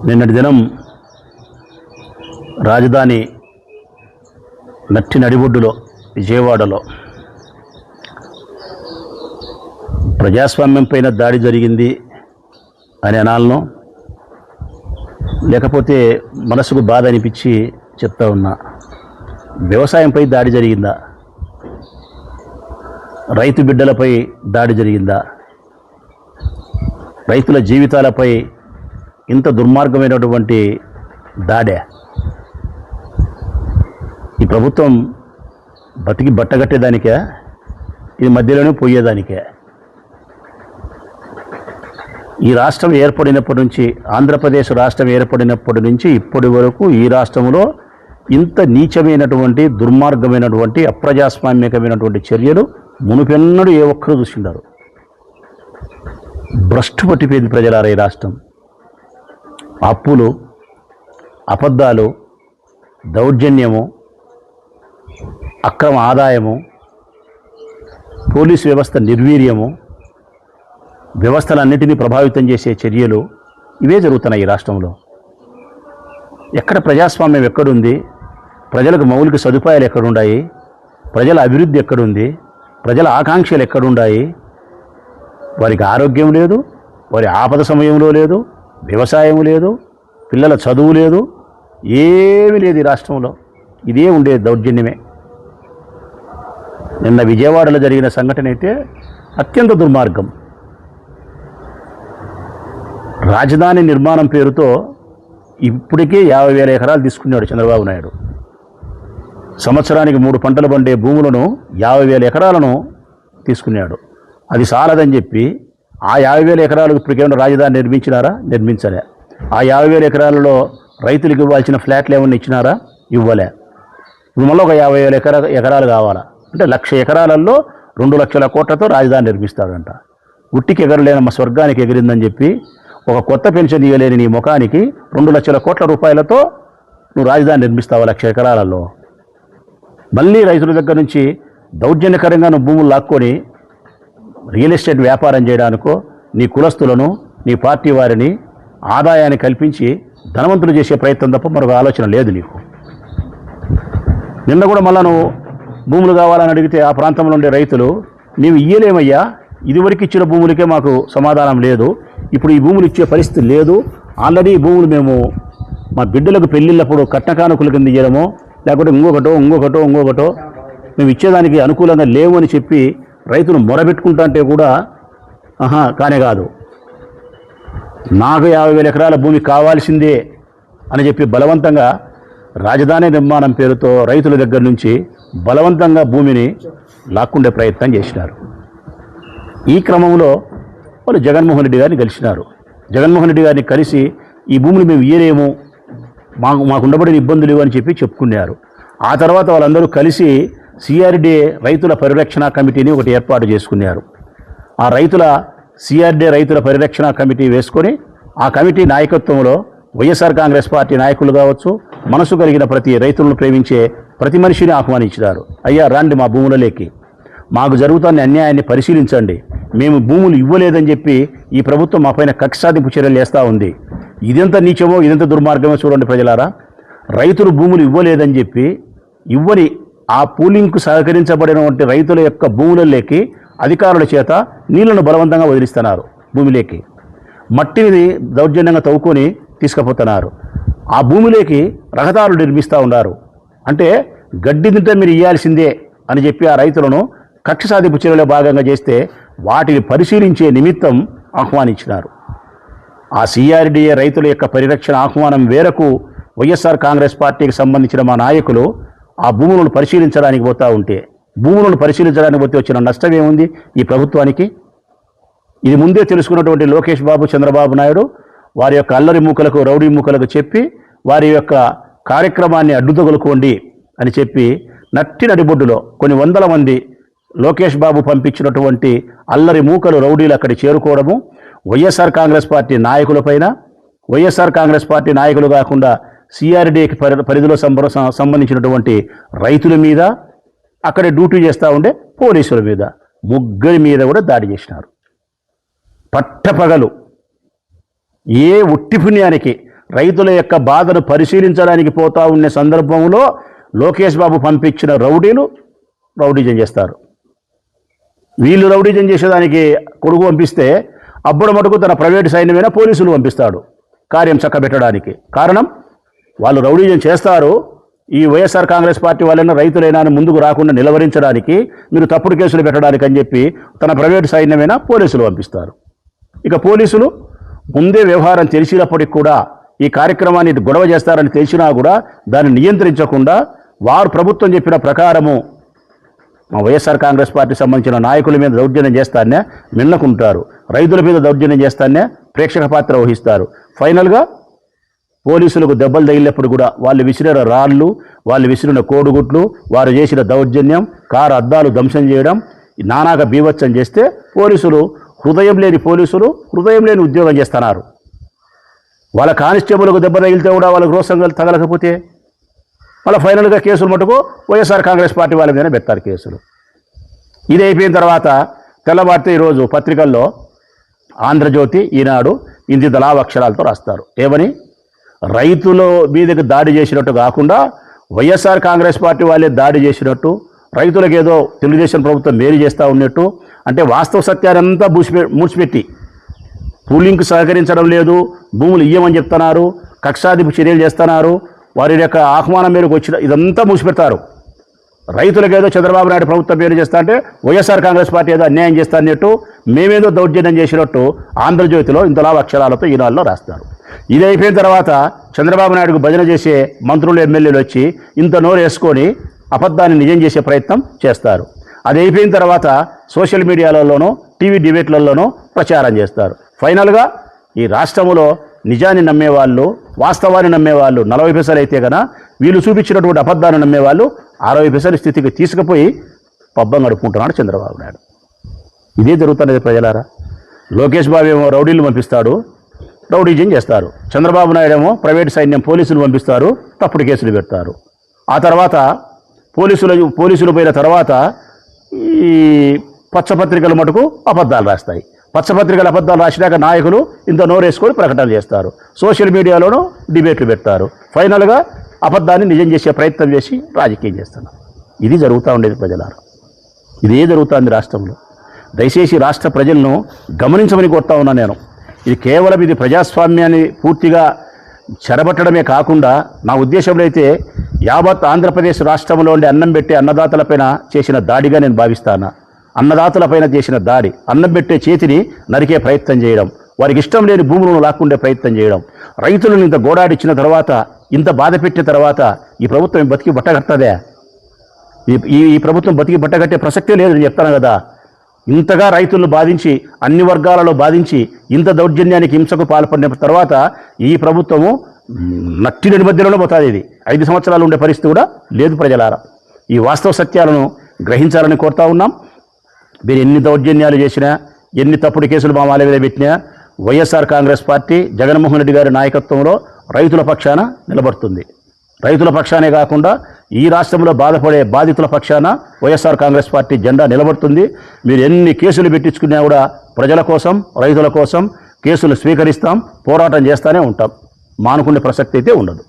నిన్నటి దినం రాజధాని నట్టి నడిబొడ్డులో విజయవాడలో ప్రజాస్వామ్యం పైన దాడి జరిగింది అని అనాలను, లేకపోతే మనసుకు బాధ అనిపించి చెప్తా ఉన్నా. వ్యవసాయంపై దాడి జరిగిందా? రైతు బిడ్డలపై దాడి జరిగిందా? రైతుల జీవితాలపై ఇంత దుర్మార్గమైనటువంటి దాడే? ఈ ప్రభుత్వం బతికి బట్టగట్టేదానికే, ఇది మధ్యలోనే పోయేదానికే? ఈ రాష్ట్రం ఏర్పడినప్పటి నుంచి, ఆంధ్రప్రదేశ్ రాష్ట్రం ఏర్పడినప్పటి నుంచి ఇప్పటి వరకు ఈ రాష్ట్రంలో ఇంత నీచమైనటువంటి, దుర్మార్గమైనటువంటి, అప్రజాస్వామ్యకమైనటువంటి చర్యలు మునుపెన్నడూ ఏ ఒక్కరు చూసిండారు. భ్రష్టు పట్టిపోయింది ప్రజలారా ఈ రాష్ట్రం. అప్పులు, అబద్ధాలు, దౌర్జన్యము, అక్రమ ఆదాయము, పోలీసు వ్యవస్థ నిర్వీర్యము, వ్యవస్థలన్నిటినీ ప్రభావితం చేసే చర్యలు ఇవే జరుగుతున్నాయి ఈ రాష్ట్రంలో. ఎక్కడ ప్రజాస్వామ్యం ఎక్కడుంది? ప్రజలకు మౌలిక సదుపాయాలు ఎక్కడున్నాయి? ప్రజల అభివృద్ధి ఎక్కడుంది? ప్రజల ఆకాంక్షలు ఎక్కడున్నాయి? వారికి ఆరోగ్యం లేదు, వారి ఆపద సమయంలో లేదు, వ్యవసాయం లేదు, పిల్లల చదువు లేదు, ఏమీ లేదు ఈ రాష్ట్రంలో. ఇదే ఉండే దౌర్జన్యమే. నిన్న విజయవాడలో జరిగిన సంఘటన అయితే అత్యంత దుర్మార్గం. రాజధాని నిర్మాణం పేరుతో ఇప్పటికే 50,000 ఎకరాలు తీసుకున్నాడు చంద్రబాబు నాయుడు. సంవత్సరానికి 3 పంటలు పండే భూములను 50,000 ఎకరాలను తీసుకున్నాడు. అది చాలదని చెప్పి ఆ 50,000 ఎకరాలకు ఇప్పటికేమైనా రాజధాని నిర్మించినారా? నిర్మించలే. ఆ 50,000 ఎకరాలలో రైతులకు ఇవ్వాల్సిన ఫ్లాట్లు ఏమన్నా ఇచ్చినారా? ఇవ్వలే. ఇప్పుడు మళ్ళీ ఒక 50,000 ఎకరాలు కావాలా అంటే 1,00,000 ఎకరాలలో 2 లక్షల కోట్లతో రాజధాని నిర్మిస్తాడంట. ఉట్టికి ఎగరలేనమ్మ స్వర్గానికి ఎగిరిందని చెప్పి ఒక కొత్త పెన్షన్ ఇవ్వలేని నీ ముఖానికి 2 లక్షల కోట్ల రూపాయలతో నువ్వు రాజధాని నిర్మిస్తావా 1,00,000 ఎకరాలలో? మళ్ళీ రైతుల దగ్గర నుంచి దౌర్జన్యకరంగా నువ్వు భూములు లాక్కొని రియల్ ఎస్టేట్ వ్యాపారం చేయడానికో, నీ కులస్తులను, నీ పార్టీ వారిని ఆదాయాన్ని కల్పించి ధనవంతులు చేసే ప్రయత్నం తప్ప మరొక ఆలోచన లేదు నీకు. నిన్న కూడా మళ్ళా నువ్వు భూములు కావాలని అడిగితే ఆ ప్రాంతంలో ఉండే రైతులు, నీవు ఇయ్యలేమయ్యా, ఇదివరకు ఇచ్చిన భూములకే మాకు సమాధానం లేదు, ఇప్పుడు ఈ భూములు ఇచ్చే పరిస్థితి లేదు, ఆల్రెడీ ఈ భూములు మేము మా బిడ్డలకు పెళ్ళిళ్ళప్పుడు కట్న కానుకల కింద ఇయ్యడమో లేకపోతే ఇంకొకటో మేము ఇచ్చేదానికి అనుకూలంగా లేవు అని చెప్పి రైతులు మొరబెట్టుకుంటా అంటే కూడా కానే కాదు, నాకు 50,000 ఎకరాల భూమి కావాల్సిందే అని చెప్పి బలవంతంగా రాజధాని నిర్మాణం పేరుతో రైతుల దగ్గర నుంచి బలవంతంగా భూమిని లాక్కుండే ప్రయత్నం చేసినారు. ఈ క్రమంలో వాళ్ళు జగన్మోహన్ రెడ్డి గారిని కలిసినారు. జగన్మోహన్ రెడ్డి గారిని కలిసి ఈ భూములు మేము ఇయ్యలేము, మాకు ఉండబడిన ఇబ్బందులు ఇవ్వని చెప్పి చెప్పుకున్నారు. ఆ తర్వాత వాళ్ళందరూ కలిసి సిఆర్డీఏ రైతుల పరిరక్షణ కమిటీని ఒకటి ఏర్పాటు చేసుకున్నారు. ఆ సిఆర్డీఏ రైతుల పరిరక్షణ కమిటీ వేసుకొని ఆ కమిటీ నాయకత్వంలో వైఎస్ఆర్ కాంగ్రెస్ పార్టీ నాయకులు కావచ్చు, మనసు కలిగిన ప్రతి రైతులను ప్రేమించే ప్రతి మనిషిని ఆహ్వానించారు. అయ్యా రండి మా భూములలోకి, మాకు జరుగుతున్న అన్యాయాన్ని పరిశీలించండి, మేము భూములు ఇవ్వలేదని చెప్పి ఈ ప్రభుత్వం మా పైన కక్ష సాధింపు చర్యలు చేస్తూ ఉంది. ఇదెంత నీచమో, ఇదెంత దుర్మార్గమో చూడండి ప్రజలారా. రైతులు భూములు ఇవ్వలేదని చెప్పి ఇవ్వని ఆ పూలింగ్కు సహకరించబడినటువంటి రైతుల యొక్క భూములలోకి అధికారుల చేత నీళ్లను బలవంతంగా వదిలిస్తున్నారు. భూమిలోకి మట్టిని దౌర్జన్యంగా తవ్వుకొని తీసుకుపోతున్నారు. ఆ భూమిలోకి రహదారులు నిర్మిస్తూ ఉన్నారు. అంటే గడ్డి తింటే మీరు ఇవ్వాల్సిందే అని చెప్పి ఆ రైతులను కక్ష సాధింపు చర్యలో భాగంగా చేస్తే వాటిని పరిశీలించే నిమిత్తం ఆహ్వానించినారు. ఆ సిఆర్డీఏ రైతుల యొక్క పరిరక్షణ ఆహ్వానం వేరకు వైఎస్ఆర్ కాంగ్రెస్ పార్టీకి సంబంధించిన మా నాయకులు ఆ భూములను పరిశీలించడానికి పోతూ ఉంటే, భూములను పరిశీలించడానికి పోతే వచ్చిన నష్టం ఏముంది ఈ ప్రభుత్వానికి? ఇది ముందే తెలుసుకున్నటువంటి లోకేష్ బాబు, చంద్రబాబు నాయుడు వారి యొక్క అల్లరి మూకలకు, రౌడీ మూకలకు చెప్పి వారి యొక్క కార్యక్రమాన్ని అడ్డుతగులుకోండి అని చెప్పి నట్టి నడిబొడ్డులో కొన్ని వందల మంది లోకేష్ బాబు పంపించినటువంటి అల్లరి మూకలు, రౌడీలు అక్కడి చేరుకోవడము, వైఎస్ఆర్ కాంగ్రెస్ పార్టీ నాయకులపైన, వైఎస్ఆర్ కాంగ్రెస్ పార్టీ నాయకులు కాకుండా సిఆర్డీఏకి పరిధిలో సంబంధించినటువంటి రైతుల మీద, అక్కడే డ్యూటీ చేస్తూ ఉండే పోలీసుల మీద, ముగ్గురి మీద కూడా దాడి చేసినారు. పట్టపగలు ఏ ఉట్టి పుణ్యానికి రైతుల యొక్క బాధను పరిశీలించడానికి పోతా ఉన్న సందర్భంలో లోకేష్ బాబు పంపించిన రౌడీలు రౌడీజం చేస్తారు. వీళ్ళు రౌడీజం చేసేదానికి కొడుకు పంపిస్తే అప్పుడు మటుకు తన ప్రైవేటు సైన్యమైన పోలీసులు పంపిస్తాడు కార్యం చక్కబెట్టడానికి. కారణం వాళ్ళు రౌడీజం చేస్తారు, ఈ వైఎస్ఆర్ కాంగ్రెస్ పార్టీ వాళ్ళైనా రైతులైనా ముందుకు రాకుండా నిలవరించడానికి, మీరు తప్పుడు కేసులు పెట్టడానికి అని చెప్పి తన ప్రైవేటు సైన్యమైన పోలీసులు పంపిస్తారు. ఇక పోలీసులు ముందే వ్యవహారం తెలిసినప్పటికి కూడా ఈ కార్యక్రమాన్ని గొడవ చేస్తారని తెలిసినా కూడా దాన్ని నియంత్రించకుండా వారు ప్రభుత్వం చెప్పిన ప్రకారము మా వైఎస్ఆర్ కాంగ్రెస్ పార్టీ సంబంధించిన నాయకుల మీద దౌర్జన్యం చేస్తానే మిన్నకుంటారు, రైతుల మీద దౌర్జన్యం చేస్తానే ప్రేక్షక పాత్ర వహిస్తారు. ఫైనల్గా పోలీసులకు దెబ్బలు తగిలినప్పుడు కూడా వాళ్ళు విసిరిన రాళ్ళు, వాళ్ళు విసిరిన కోడిగుట్లు, వారు చేసిన దౌర్జన్యం, కారు అద్దాలు ధ్వంసం చేయడం, నానాగా బీభత్సం చేస్తే పోలీసులు హృదయం లేని ఉద్యోగం చేస్తున్నారు. వాళ్ళ కానిస్టేబుల్కు దెబ్బ తగిలితే కూడా వాళ్ళకు రోసం తగలకపోతే మళ్ళీ ఫైనల్గా కేసులు మటుకు వైఎస్ఆర్ కాంగ్రెస్ పార్టీ వాళ్ళ మీదనే పెడతారు కేసులు. ఇది అయిపోయిన తర్వాత తెల్లవారితే ఈరోజు పత్రికల్లో ఆంధ్రజ్యోతి, ఈనాడు ఇంత లావు అక్షరాలతో రాస్తారు. ఏమని? రైతుల మీదకి దాడి చేసినట్టు కాకుండా వైఎస్ఆర్ కాంగ్రెస్ పార్టీ వాళ్ళే దాడి చేసినట్టు, రైతులకు ఏదో తెలుగుదేశం ప్రభుత్వం మేలు చేస్తూ ఉన్నట్టు, అంటే వాస్తవ సత్యాన్నంతా మూసిపెట్టి పూలింగ్కు సహకరించడం లేదు, భూములు ఇయ్యమని చెప్తున్నారు, కక్షాదిపు చర్యలు చేస్తున్నారు, వారి యొక్క ఆహ్వానం మేరకు వచ్చిన ఇదంతా మూసిపెడతారు. రైతులకు ఏదో చంద్రబాబు నాయుడు ప్రభుత్వం పేరు చేస్తా అంటే వైఎస్ఆర్ కాంగ్రెస్ పార్టీ ఏదో అన్యాయం చేస్తా అన్నట్టు, మేమేదో దౌర్జన్యం చేసినట్టు ఆంధ్రజ్యోతిలో ఇంతలా అక్షరాలతో ఈనాడులో రాస్తారు. ఇది అయిపోయిన తర్వాత చంద్రబాబు నాయుడుకు భజన చేసే మంత్రులు, ఎమ్మెల్యేలు వచ్చి ఇంత నోరు వేసుకొని అబద్ధాన్ని నిజం చేసే ప్రయత్నం చేస్తారు. అది అయిపోయిన తర్వాత సోషల్ మీడియాలలోనూ టీవీ డిబేట్లలోనూ ప్రచారం చేస్తారు. ఫైనల్గా ఈ రాష్ట్రంలో నిజాన్ని నమ్మేవాళ్ళు, వాస్తవాన్ని నమ్మేవాళ్ళు 40 పైసలు అయితే కనుక వీళ్ళు చూపించినటువంటి అబద్ధాన్ని నమ్మేవాళ్ళు 60 పైసల స్థితికి తీసుకుపోయి పబ్బం గడుపుకుంటున్నాడు చంద్రబాబు నాయుడు. ఇదే జరుగుతున్నది ప్రజలారా. లోకేష్ బాబు ఏమో రౌడీలు పంపిస్తాడు, రౌడీజం చేస్తారు. చంద్రబాబు నాయుడు ఏమో ప్రైవేట్ సైన్యం పోలీసులు పంపిస్తారు, తప్పుడు కేసులు పెడతారు. ఆ తర్వాత పోలీసులు పోయిన తర్వాత ఈ పచ్చపత్రికలు మటుకు అబద్ధాలు రాస్తాయి. పచ్చపత్రికలు అబద్ధాలు రాసినాక నాయకులు ఇంత నోరేసుకొని ప్రకటనలు చేస్తారు, సోషల్ మీడియాలోనూ డిబేట్లు పెడతారు. ఫైనల్గా అబద్ధాన్ని నిజం చేసే ప్రయత్నం చేసి రాజకీయం చేస్తున్నారు. ఇది జరుగుతూ ఉండేది ప్రజలారా. ఇదే జరుగుతుంది రాష్ట్రంలో. దయచేసి రాష్ట్ర ప్రజలను గమనించమని కోరుతా ఉన్నా నేను. ఇది కేవలం ప్రజాస్వామ్యాన్ని పూర్తిగా చెరబట్టడమే కాకుండా నా ఉద్దేశంలో అయితే యావత్ ఆంధ్రప్రదేశ్ రాష్ట్రంలో ఉండే అన్నం పెట్టే అన్నదాతలపైన చేసిన దాడిగా నేను భావిస్తాను. అన్నదాతలపైన చేసిన దాడి, అన్నం పెట్టే చేతిని నరికే ప్రయత్నం చేయడం, వారికి ఇష్టం లేని భూములను లాక్కుండే ప్రయత్నం చేయడం, రైతులను ఇంత గోడాడిచ్చిన తర్వాత, ఇంత బాధ పెట్టిన తర్వాత ఈ ప్రభుత్వం బతికి బట్టగట్టదే? ఈ ప్రభుత్వం బతికి బట్టగట్టే ప్రసక్తే లేదని చెప్తాను కదా. ఇంతగా రైతులను బాధించి, అన్ని వర్గాలలో బాధించి, ఇంత దౌర్జన్యానికి హింసకు పాల్పడిన తర్వాత ఈ ప్రభుత్వము నట్టి నిమజ్జనంలో పోతుంది. ఇది 5 సంవత్సరాలు ఉండే పరిస్థితి కూడా లేదు ప్రజలారా. ఈ వాస్తవ సత్యాలను గ్రహించాలని కోరుతా ఉన్నాం. మీరు ఎన్ని దౌర్జన్యాలు చేసినా, ఎన్ని తప్పుడు కేసులు మా వాళ్ళ మీద పెట్టినా వైఎస్ఆర్ కాంగ్రెస్ పార్టీ జగన్మోహన్ రెడ్డి గారి నాయకత్వంలో రైతుల పక్షాన నిలబడుతుంది. రైతుల పక్షానే కాకుండా ఈ రాష్ట్రంలో బాధపడే బాధితుల పక్షాన వైఎస్ఆర్ కాంగ్రెస్ పార్టీ జెండా నిలబడుతుంది. మీరు ఎన్ని కేసులు పెట్టించుకున్నా కూడా ప్రజల కోసం, రైతుల కోసం కేసులు స్వీకరిస్తాం, పోరాటం చేస్తూనే ఉంటాం. మానుకునే ప్రసక్తి అయితే ఉండదు.